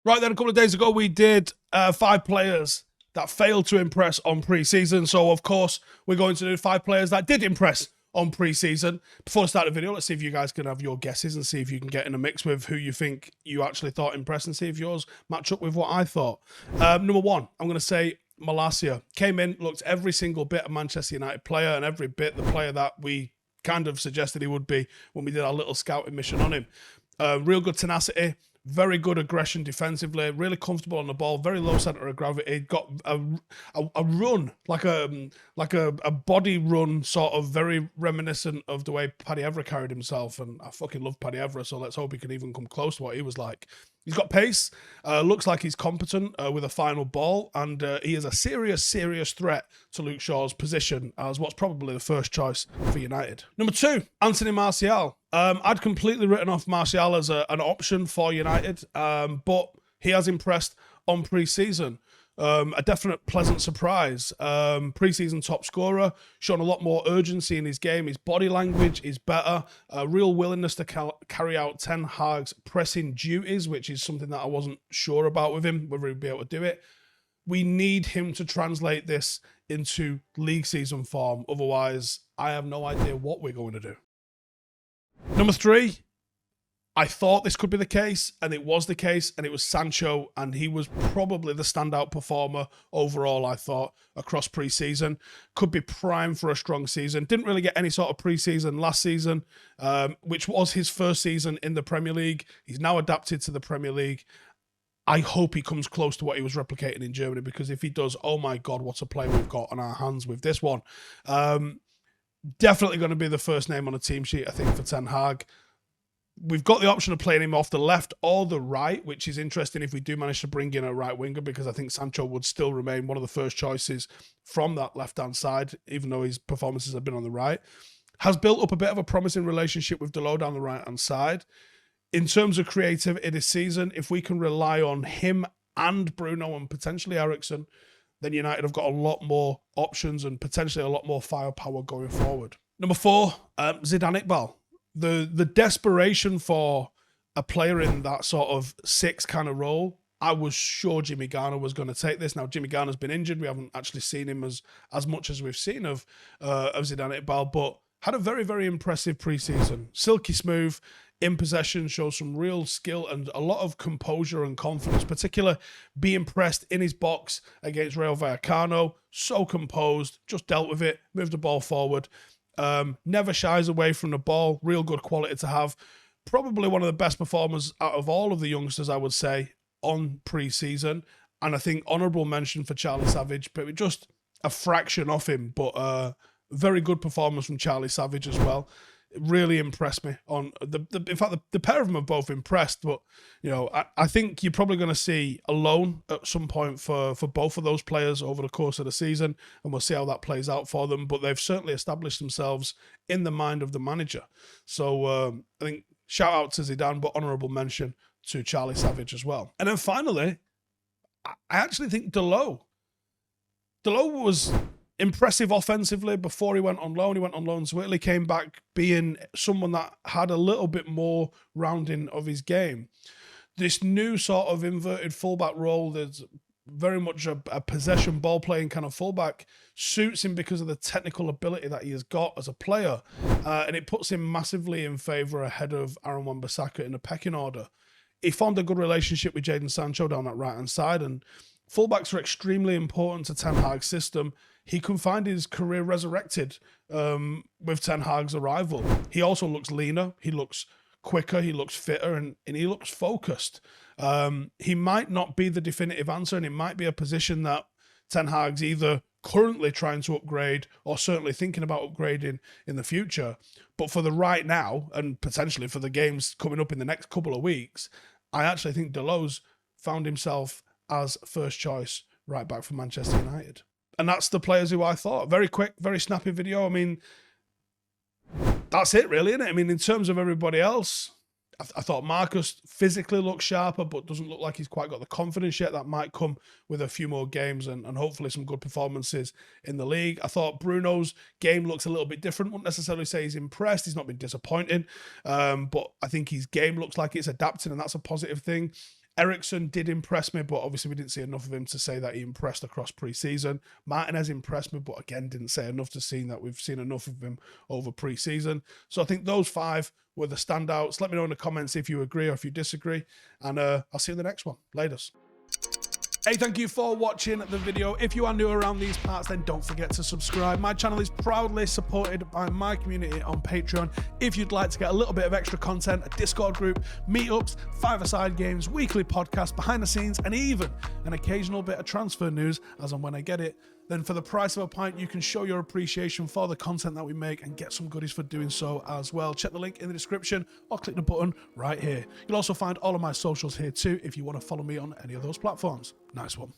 Right then, a couple of days ago, we did 5 players that failed to impress on pre-season. So, of course, we're going to do 5 players that did impress on pre-season. Before I start the video, let's see if you guys can have your guesses and see if you can get in a mix with who you think you actually thought impressed and see if yours match up with what I thought. Number 1, I'm going to say Malaysia. Came in, looked every single bit a Manchester United player and every bit the player that we kind of suggested he would be when we did our little scouting mission on him. Real good tenacity, very good aggression defensively, really comfortable on the ball, very low center of gravity. Got a run like a body run, sort of very reminiscent of the way Paddy Evra carried himself. And I fucking love Paddy Evra, so let's hope he can even come close to what he was like. He's got pace, looks like he's competent with a final ball, and he is a serious threat to Luke Shaw's position as what's probably the first choice for United. Number 2, Anthony Martial. I'd completely written off Martial as an option for United, but he has impressed on pre-season. A definite pleasant surprise. Pre-season top scorer, shown a lot more urgency in his game. His body language is better. A real willingness to carry out Ten Hag's pressing duties, which is something that I wasn't sure about with him, whether he'd be able to do it. We need him to translate this into league season form. Otherwise, I have no idea what we're going to do. Number 3, I thought this could be the case, and it was the case, and it was Sancho, and he was probably the standout performer overall, I thought, across pre-season. Could be primed for a strong season. Didn't really get any sort of pre-season last season, which was his first season in the Premier League. He's now adapted to the Premier League. I hope he comes close to what he was replicating in Germany, because if he does, oh my God, what a player we've got on our hands with this one. Definitely going to be the first name on a team sheet, I think, for Ten Hag. We've got the option of playing him off the left or the right, which is interesting if we do manage to bring in a right winger, because I think Sancho would still remain one of the first choices from that left-hand side, even though his performances have been on the right. Has built up a bit of a promising relationship with Dalot down the right-hand side. In terms of creativity this season, if we can rely on him and Bruno and potentially Eriksen, then United have got a lot more options and potentially a lot more firepower going forward. Number 4, Zidane Iqbal. The desperation for a player in that sort of 6 kind of role, I was sure Jimmy Garner was going to take this. Now, Jimmy Garner's been injured. We haven't actually seen him as much as we've seen of Zidane Iqbal, but had a very impressive preseason. Silky smooth, in possession, shows some real skill and a lot of composure and confidence, particularly being pressed in his box against Rayo Vallecano. So composed, just dealt with it, moved the ball forward. Never shies away from the ball. Real good quality to have. Probably one of the best performers out of all of the youngsters, I would say, on pre-season. And I think honourable mention for Charlie Savage, but just a fraction off him. But very good performance from Charlie Savage as well. It really impressed me. In fact, the pair of them have both impressed. But you know, I think you're probably going to see a loan at some point for both of those players over the course of the season, and we'll see how that plays out for them. But they've certainly established themselves in the mind of the manager. So I think shout out to Zidane, but honourable mention to Charlie Savage as well. And then finally, I actually think Dalot was impressive offensively before he went on loan. He went on loan to Italy, came back being someone that had a little bit more rounding of his game. This new sort of inverted fullback role, there's very much a possession ball playing kind of fullback, suits him because of the technical ability that he has got as a player. And it puts him massively in favour ahead of Aaron Wan-Bissaka in the pecking order. He formed a good relationship with Jadon Sancho down that right-hand side, and fullbacks are extremely important to Ten Hag's system. He can find his career resurrected with Ten Hag's arrival. He also looks leaner, he looks quicker, he looks fitter, and he looks focused. He might not be the definitive answer, and it might be a position that Ten Hag's either currently trying to upgrade or certainly thinking about upgrading in the future. But for the right now, and potentially for the games coming up in the next couple of weeks, I actually think Dalot's found himself as first choice right back for Manchester United. And that's the players who I thought. Very quick, very snappy video. I mean, that's it really, isn't it? I mean, in terms of everybody else, I thought Marcus physically looks sharper, but doesn't look like he's quite got the confidence yet. That might come with a few more games and hopefully some good performances in the league. I thought Bruno's game looks a little bit different. Wouldn't necessarily say he's impressed. He's not been disappointing, but I think his game looks like it's adapting, and that's a positive thing. Ericsson did impress me, but obviously we didn't see enough of him to say that he impressed across pre-season. Martinez impressed me, but again, didn't say enough to see that we've seen enough of him over pre-season. So I think those 5 were the standouts. Let me know in the comments if you agree or if you disagree, and I'll see you in the next one. Laters. Hey, thank you for watching the video. If you are new around these parts, then don't forget to subscribe. My channel is proudly supported by my community on Patreon. If you'd like to get a little bit of extra content, a Discord group, meetups, 5-a-side games, weekly podcasts, behind the scenes, and even an occasional bit of transfer news as and when I get it, then for the price of a pint, you can show your appreciation for the content that we make and get some goodies for doing so as well. Check the link in the description or click the button right here. You'll also find all of my socials here too if you want to follow me on any of those platforms. Nice one.